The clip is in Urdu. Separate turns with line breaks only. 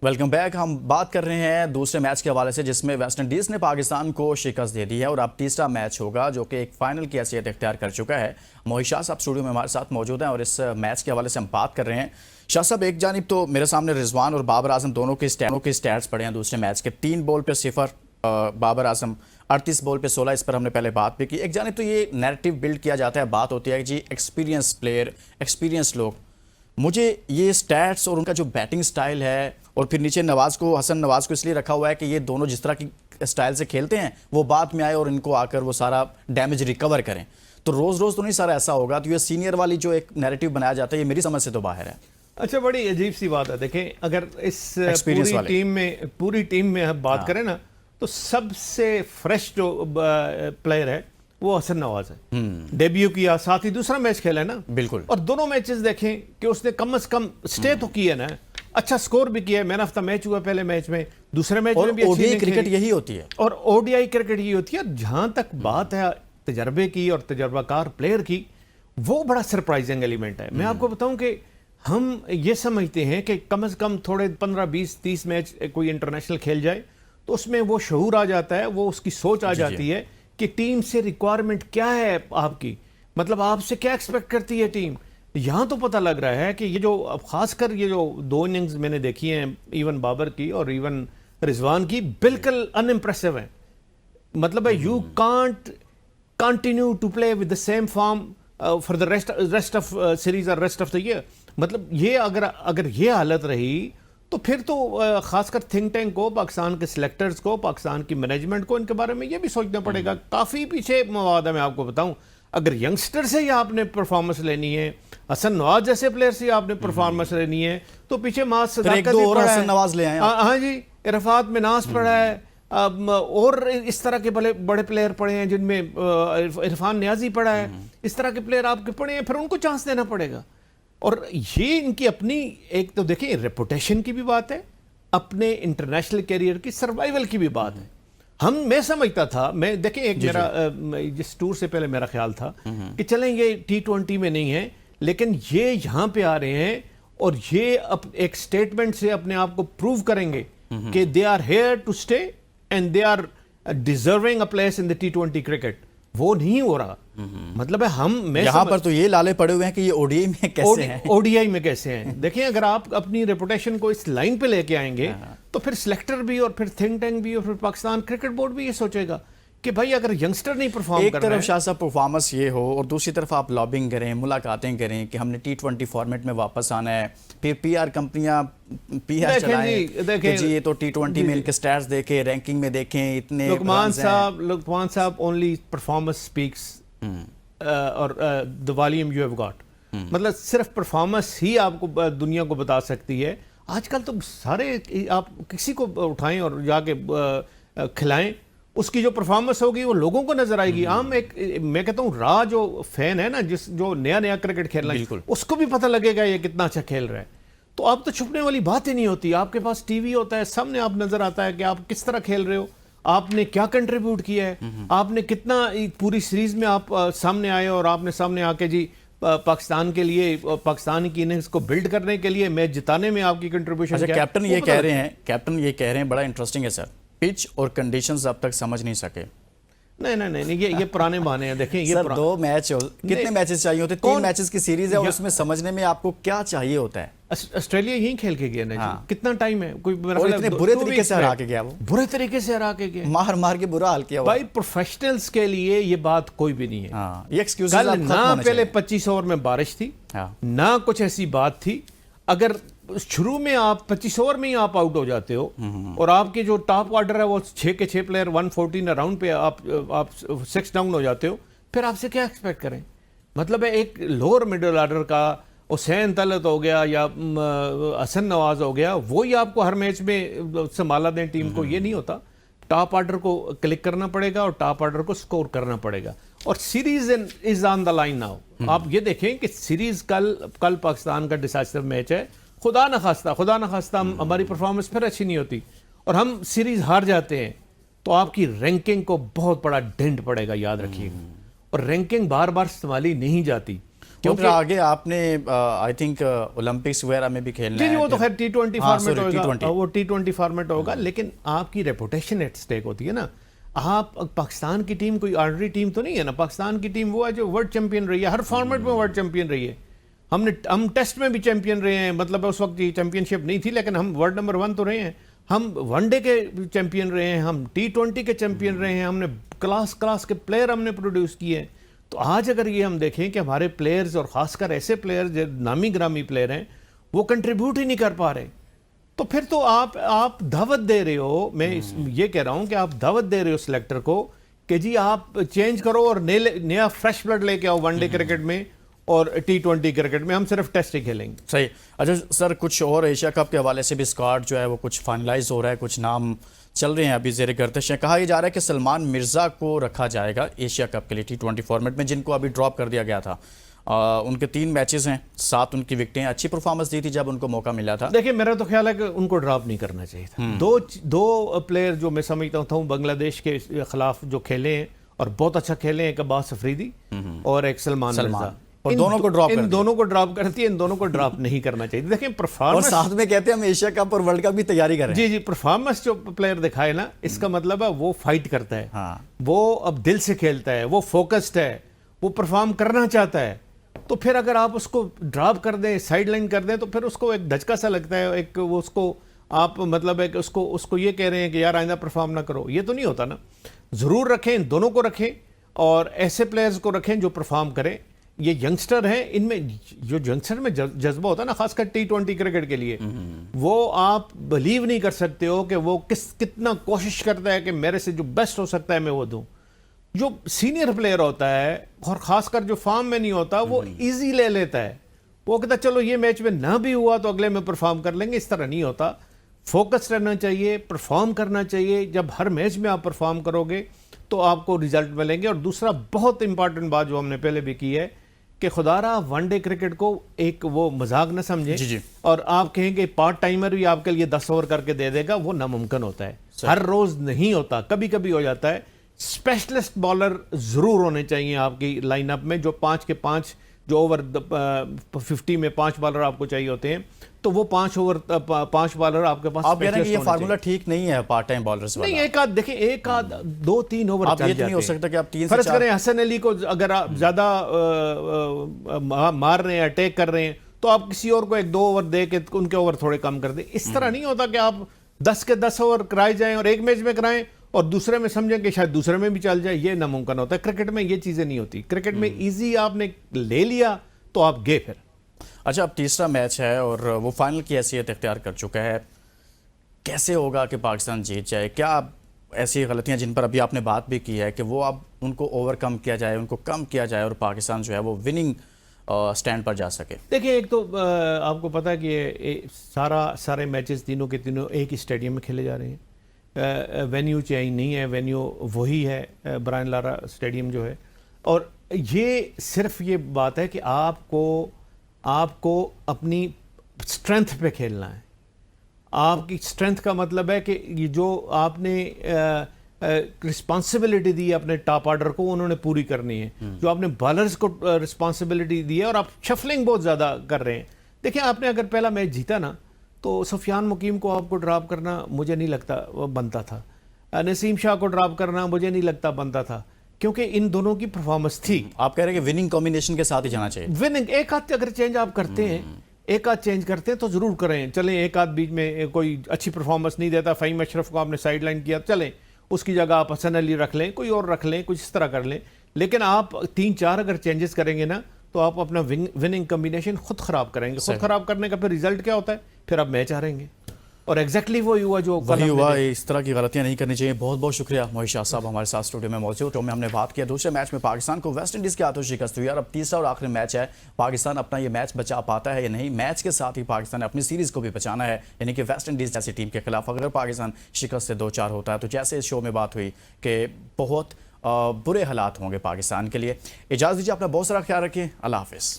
Welcome back. ہم بات کر رہے ہیں دوسرے میچ کے حوالے سے جس میں ویسٹ انڈیز نے پاکستان کو شکست دے دی ہے اور اب تیسرا میچ ہوگا جو کہ ایک فائنل کی حیثیت اختیار کر چکا ہے. موہی شاہ صاحب اسٹوڈیو میں ہمارے ساتھ موجود ہیں اور اس میچ کے حوالے سے ہم بات کر رہے ہیں. شاہ صاحب، ایک جانب تو میرے سامنے رضوان اور بابر اعظم دونوں کے سٹیٹس پڑے ہیں دوسرے میچ کے. 3 بال پہ 0 بابر اعظم، 38 بال پہ 16. اس پر ہم نے پہلے بات بھی کی. ایک جانب تو یہ نیریٹو بلڈ کیا جاتا ہے، بات ہوتی ہے کہ جی ایکسپیرینس پلیئر، ایکسپیرینس لوگ. مجھے یہ سٹیٹس اور ان کا جو بیٹنگ سٹائل ہے، اور پھر نیچے حسن نواز کو اس لیے رکھا ہوا ہے کہ یہ دونوں جس طرح کی سٹائل سے کھیلتے ہیں وہ بعد میں آئے اور ان کو آ کر وہ سارا ڈیمیج ریکور کریں. تو روز تو نہیں سارا ایسا ہوگا. تو یہ سینئر والی جو ایک نیریٹو بنایا جاتا ہے، یہ میری سمجھ سے تو باہر ہے.
اچھا، بڑی عجیب سی بات ہے. دیکھیں، اگر اس پوری ٹیم میں ہم بات کریں نا، تو سب سے فریش جو پلیئر ہے وہ حسن نواز ہے. ڈیبیو کیا، ساتھ ہی دوسرا میچ کھیلا ہے نا.
بالکل.
اور دونوں میچز دیکھیں کہ اس نے کم از کم سٹے تو کی ہے نا، اچھا سکور بھی کیا ہے. مین آف دا میچ ہوا پہلے میچ میں، دوسرے میچ میں بھی.
اور او ڈی آئی کرکٹ یہی ہوتی ہے.
اور او ڈی آئی کرکٹ یہی ہوتی ہے. جہاں تک بات ہے تجربے کی اور تجربہ کار پلیئر کی، وہ بڑا سرپرائزنگ ایلیمنٹ ہے. میں آپ کو بتاؤں کہ ہم یہ سمجھتے ہیں کہ کم از کم تھوڑے 15 20 30 میچ کوئی انٹرنیشنل کھیل جائے تو اس میں وہ شعور آ جاتا ہے، وہ اس کی سوچ آ جاتی ہے کہ ٹیم سے ریکوائرمنٹ کیا ہے آپ کی، مطلب آپ سے کیا ایکسپیکٹ کرتی ہے ٹیم. یہاں تو پتہ لگ رہا ہے کہ یہ جو خاص کر یہ جو 2 اننگز میں نے دیکھی ہیں، ایون بابر کی اور ایون رضوان کی، بالکل ان امپریسو ہیں. مطلب ہے you can't continue to play with the same form for the rest of series اور ریسٹ آف دا ایئر. مطلب یہ اگر یہ حالت رہی تو پھر تو خاص کر تھنک ٹینک کو، پاکستان کے سلیکٹرز کو، پاکستان کی مینجمنٹ کو ان کے بارے میں یہ بھی سوچنا پڑے گا. کافی پیچھے مواد ہے. میں آپ کو بتاؤں، اگر ینگسٹر سے ہی آپ نے پرفارمنس لینی ہے، حسن نواز جیسے پلیئر سے آپ نے پرفارمنس لینی ہے، تو پیچھے ماس صداقت بھی پڑا ہے.
حسن نواز لے آئے.
ہاں جی، عرفات مناس پڑا ہے، اور اس طرح کے بڑے پلیئر پڑے ہیں جن میں عرفان نیازی پڑا ہے. اس طرح کے پلیئر آپ کے پڑے ہیں، پھر ان کو چانس دینا پڑے گا. اور یہ ان کی اپنی ایک تو دیکھیں ریپوٹیشن کی بھی بات ہے، اپنے انٹرنیشنل کیریئر کی سروائیول کی بھی بات ہے. میں سمجھتا تھا، میں دیکھیں ایک میرا جس ٹور سے پہلے میرا خیال تھا کہ چلیں یہ T20 میں نہیں ہے، لیکن یہ یہاں پہ آ رہے ہیں اور یہ ایک سٹیٹمنٹ سے اپنے آپ کو پروو کریں گے کہ they are here to stay and they are deserving a place in the T20 cricket. وہ نہیں ہو رہا. مطلب ہے
یہاں پر تو یہ لالے پڑے ہوئے ہیں کہ یہ او ڈی آئی میں کیسے ہیں.
او ڈی آئی میں کیسے ہیں. دیکھیں، اگر آپ اپنی ریپوٹیشن کو اس لائن پہ لے کے آئیں گے تو پھر سلیکٹر بھی اور پھر تھنک ٹینک بھی اور پھر پاکستان کرکٹ بورڈ بھی یہ سوچے گا کہ بھائی اگر ینگسٹر نہیں پرفارم کر رہا ہے،
ایک طرف شاہ صاحب پرفارمنس یہ ہو اور دوسری طرف آپ لابنگ کریں، ملاقاتیں کریں کہ ہم نے T20 فارمیٹ میں واپس آنا ہے، پھر پی آر کمپنیاں PR چلائیں کہ جی یہ تو T20 میں ان کے سٹیٹس دیکھیں، رینکنگ میں دیکھیں، اتنے
لقمان صاحب اونلی پرفارمنس سپیکس اور the volume you have got. مطلب صرف پرفارمنس ہی آپ کو دنیا کو بتا سکتی ہے. آج کل تو سارے آپ کسی کو اٹھائیں اور جا کے کھلائیں، اس کی جو پرفارمنس ہوگی وہ لوگوں کو نظر آئے گی. میں کہتا ہوں جو فین ہے نا، جو نیا کرکٹ کھیلنا ہے، اس کو بھی پتہ لگے گا یہ کتنا اچھا کھیل رہا ہے. تو اب تو چھپنے والی بات ہی نہیں ہوتی. آپ کے پاس ٹی وی ہوتا ہے، سامنے آپ نظر آتا ہے کہ آپ کس طرح کھیل رہے ہو، آپ نے کیا کنٹریبیوٹ کیا ہے، آپ نے کتنا پوری سیریز میں آپ سامنے آئے اور آپ نے سامنے آ کے جی پاکستان کے لیے، پاکستان کی اننگز کو بلڈ کرنے کے لیے، میچ جتانے میں آپ کی کنٹریبیوشن کیا ہے.
کیپٹن یہ کہہ رہے ہیں بڑا انٹرسٹنگ ہے سر، پچ اور کنڈیشنز اب تک سمجھ نہیں سکے.
نہیں، یہ پرانے بہانے ہیں. دیکھیں یہ
2 میچ کتنے میچز چاہیے ہوتے؟ 3 میچز کی سیریز ہے اور اس میں سمجھنے میں آپ کو کیا چاہیے ہوتا ہے.
آسٹریلیا یہیں کھیل کے گیا نا جی، کتنا ٹائم ہے، کوئی
اتنے برے طریقے سے ہرا کے گیا، وہ
برے طریقے سے ہرا کے گیا،
مار کے برا حال کیا.
بھائی پروفیشنلز کے لیے یہ بات کوئی بھی نہیں ہے.
یہ ایکسکیوزز
کل نہ پہلے 25 اوور میں بارش تھی، نہ کچھ ایسی بات تھی. اگر شروع میں آپ 25 اوور میں ہی آپ آؤٹ ہو جاتے ہو اور آپ کے جو ٹاپ آرڈر ہے وہ 6 کے 6 پلیئر 114 اراؤنڈ پہ آپ 6 ڈاؤن ہو جاتے ہو، پھر آپ سے کیا ایکسپیکٹ کریں. مطلب ہے ایک لوور مڈل آرڈر کا حسین طلعت ہو گیا یا حسن نواز ہو گیا، وہی آپ کو ہر میچ میں سنبھالا دیں ٹیم کو. یہ نہیں ہوتا. ٹاپ آرڈر کو کلک کرنا پڑے گا اور ٹاپ آرڈر کو سکور کرنا پڑے گا. اور series is on the line now. آپ یہ دیکھیں کہ سیریز کل پاکستان کا ڈیسائسو میچ ہے. خدا نخواستہ ہماری پرفارمنس پھر اچھی نہیں ہوتی اور ہم سیریز ہار جاتے ہیں تو آپ کی رینکنگ کو بہت بڑا ڈینٹ پڑے گا، یاد رکھیے گا. اور رینکنگ بار بار استعمالی نہیں جاتی.
کیونکہ آگے آپ نے آئی تھنک اولمپکس وغیرہ میں بھی کھیلنا
جی
ہے.
وہ تو خیر T20 فارمیٹ ہوگا,
T20.
وہ T20 فارمیٹ ہوگا, لیکن آپ کی ریپوٹیشن ایٹ سٹیک ہوتی ہے نا. آپ پاکستان کی ٹیم کوئی آرڈنری ٹیم تو نہیں ہے نا. پاکستان کی ٹیم وہ ہے جو ورلڈ چیمپئن رہی ہے, ہر فارمیٹ میں ورلڈ چیمپئن رہی ہے. ہم ٹیسٹ میں بھی چیمپئن رہے ہیں, مطلب اس وقت چیمپئن شپ نہیں تھی, لیکن ہم ورلڈ نمبر 1 تو رہے ہیں. ہم ون ڈے کے چیمپئن رہے ہیں, ہم T20 کے چیمپئن رہے ہیں, ہم نے کلاس کے پلیئر ہم نے پروڈیوس کیے ہیں. تو آج اگر یہ ہم دیکھیں کہ ہمارے پلیئرز, اور خاص کر ایسے پلیئر جو نامی گرامی پلیئر ہیں, وہ کنٹریبیوٹ ہی نہیں کر پا رہے, تو پھر تو آپ دعوت دے رہے ہو. میں یہ کہہ رہا ہوں کہ آپ دعوت دے رہے ہو سلیکٹر کو کہ جی آپ چینج کرو اور نیا فریش بلڈ لے کے آؤ ون ڈے کرکٹ میں, اور T20 کرکٹ میں ہم صرف ٹیسٹ ہی کھیلیں گے.
صحیح. اچھا سر, کچھ اور ایشیا کپ کے حوالے سے بھی اسکواڈ جو ہے وہ کچھ فائنلائز ہو رہا ہے, کچھ نام چل رہے ہیں ابھی زیر گردش ہیں. کہا یہ جا رہا ہے کہ سلمان مرزا کو رکھا جائے گا ایشیا کپ کے لیے T20 فارمیٹ میں, جن کو ابھی ڈراپ کر دیا گیا تھا. ان کے 3 میچز ہیں, 7 ان کی وکٹیں, اچھی پرفارمنس دی تھی جب ان کو موقع ملا تھا.
دیکھیں میرا تو خیال ہے کہ ان کو ڈراپ نہیں کرنا چاہیے تھا. دو پلیئر جو میں سمجھتا ہوں بنگلہ دیش کے خلاف جو کھیلے ہیں اور بہت اچھا کھیلے ہیں, ایک عباس افریدی اور ایک سلمان مرزا,
اور دونوں کو ڈراپ
ان دونوں کو ڈراپ کرتی ہے, ان دونوں کو ڈراپ نہیں کرنا چاہیے. دیکھیں
اور
پرفارمنس,
ساتھ میں کہتے ہیں ہم ایشیا کپ اور ورلڈ کپ بھی تیاری کر رہے ہیں.
جی پرفارمنس جو پلیئر دکھائے نا, اس کا مطلب ہے وہ فائٹ کرتا ہے, وہ اب دل سے کھیلتا ہے, وہ فوکسڈ ہے, وہ پرفارم کرنا چاہتا ہے. تو پھر اگر آپ اس کو ڈراپ کر دیں, سائڈ لائن کر دیں, تو پھر اس کو ایک دھچکا سا لگتا ہے, ایک وہ اس کو آپ مطلب ہے کہ اس کو یہ کہہ رہے ہیں کہ یار آئندہ پرفارم نہ کرو. یہ تو نہیں ہوتا نا. ضرور رکھیں, ان دونوں کو رکھیں, اور ایسے پلیئرز کو رکھیں جو پرفارم کریں. یہ ینگسٹر ہیں, ان میں جو ینگسٹر میں جذبہ ہوتا ہے نا, خاص کر T20 کرکٹ کے لیے, وہ آپ بلیو نہیں کر سکتے ہو کہ وہ کتنا کوشش کرتا ہے کہ میرے سے جو بیسٹ ہو سکتا ہے میں وہ دوں. جو سینئر پلیئر ہوتا ہے, اور خاص کر جو فارم میں نہیں ہوتا, وہ ایزی لے لیتا ہے. وہ کہتا ہے چلو یہ میچ میں نہ بھی ہوا تو اگلے میں پرفارم کر لیں گے. اس طرح نہیں ہوتا. فوکس رہنا چاہیے, پرفارم کرنا چاہیے. جب ہر میچ میں آپ پرفارم کرو گے تو آپ کو ریزلٹ ملیں گے. اور دوسرا بہت امپارٹنٹ بات جو ہم نے پہلے بھی کی ہے کہ خدا رہا ون ڈے کرکٹ کو ایک وہ مذاق نہ سمجھیں, اور آپ کہیں کہ پارٹ ٹائمر بھی آپ کے لیے 10 اوور کر کے دے دے گا, وہ ناممکن ہوتا ہے. ہر روز نہیں ہوتا, کبھی کبھی ہو جاتا ہے. اسپیشلسٹ بالر ضرور ہونے چاہیے آپ کی لائن اپ میں, جو 5 کے 5, جو اوور 50 میں 5 بالر آپ کو چاہیے ہوتے ہیں, تو وہ 5 بالر آپ کے پاس.
آپ کہہ رہے ہیں کہ یہ فارمولا ٹھیک نہیں ہے پارٹ ٹائم بالرز والا.
نہیں, ایک آدھ دیکھیں, ایک آدھ 2-3 اوور
آپ یہ نہیں ہو سکتا کہ آپ 3 سے 4
فرض کریں حسن علی کو اگر آپ زیادہ مار رہے ہیں, اٹیک کر رہے ہیں, تو آپ کسی اور کو 1-2 اوور دے کے ان کے اوور تھوڑے کم کر دیں. اس طرح نہیں ہوتا کہ آپ 10 کے 10 اوور کرائے جائیں اور ایک میچ میں کرائیں اور دوسرے میں سمجھیں کہ شاید دوسرے میں بھی چل جائے. یہ ناممکن ہوتا ہے. کرکٹ میں یہ چیزیں نہیں ہوتی. کرکٹ میں ایزی آپ نے لے لیا تو آپ گئے پھر.
اچھا, اب تیسرا میچ ہے اور وہ فائنل کی حیثیت اختیار کر چکا ہے. کیسے ہوگا کہ پاکستان جیت جائے؟ کیا ایسی غلطیاں جن پر ابھی آپ نے بات بھی کی ہے کہ وہ اب ان کو اوور کم کیا جائے, ان کو کم کیا جائے, اور پاکستان جو ہے وہ وننگ سٹینڈ پر جا سکے؟
دیکھیں, ایک تو آپ کو پتا ہے کہ سارے میچز تینوں کے تینوں ایک ہی اسٹیڈیم میں کھیلے جا رہے ہیں. وینیو چینج نہیں ہے, وینیو وہی ہے, برائن لارا اسٹیڈیم جو ہے. اور یہ صرف یہ بات ہے کہ آپ کو اپنی اسٹرینتھ پہ کھیلنا ہے. آپ کی اسٹرینتھ کا مطلب ہے کہ یہ جو آپ نے رسپانسبلٹی دی ہے اپنے ٹاپ آرڈر کو, انہوں نے پوری کرنی ہے. جو آپ نے بالرز کو رسپانسبلٹی دی ہے, اور آپ شفلنگ بہت زیادہ کر رہے ہیں. دیکھیں, آپ نے اگر پہلا میچ جیتا نا, تو سفیان مقیم کو آپ کو ڈراپ کرنا مجھے نہیں لگتا بنتا تھا. نسیم شاہ کو ڈراپ کرنا مجھے نہیں لگتا بنتا تھا, کیونکہ ان دونوں کی پرفارمنس تھی.
آپ کہہ رہے ہیں کہ وننگ کمبینیشن کے ساتھ ہی جانا چاہیے.
وننگ ایک آدھ اگر چینج آپ کرتے ہیں, ایک آدھ چینج کرتے ہیں تو ضرور کریں. چلیں, ایک آدھ بیچ میں کوئی اچھی پرفارمنس نہیں دیتا, فہیم اشرف کو آپ نے سائڈ لائن کیا, چلیں اس کی جگہ آپ حسن علی رکھ لیں, کوئی اور رکھ لیں, کچھ اس طرح کر لیں. لیکن آپ 3-4 اگر چینجز کریں گے نا, تو آپ اپنا وننگ کمبینیشن خود خراب کریں گے. خود خراب کرنے کا پھر ریزلٹ کیا ہوتا ہے؟ پھر آپ میچ ہاریں گے. اور ایگزیکٹلی وہی ہوا.
اس طرح کی غلطیاں نہیں کرنی چاہیے. بہت بہت شکریہ موہی شاہ صاحب ہمارے ساتھ اسٹوڈیو میں موجود. ہم نے بات کیا دوسرے میچ میں پاکستان کو ویسٹ انڈیز کے ہاتھوں شکست ہوئی, اور اب تیسرا اور آخری میچ ہے. پاکستان اپنا یہ میچ بچا پاتا ہے یا نہیں؟ میچ کے ساتھ ہی پاکستان نے اپنی سیریز کو بھی بچانا ہے, یعنی کہ ویسٹ انڈیز جیسی ٹیم کے خلاف اگر پاکستان شکست سے 2-4 ہوتا ہے تو جیسے اس شو میں بات ہوئی کہ بہت برے حالات ہوں گے پاکستان کے لیے. اجازت دیجیے, اپنا بہت سارا خیال رکھیں. اللہ حافظ.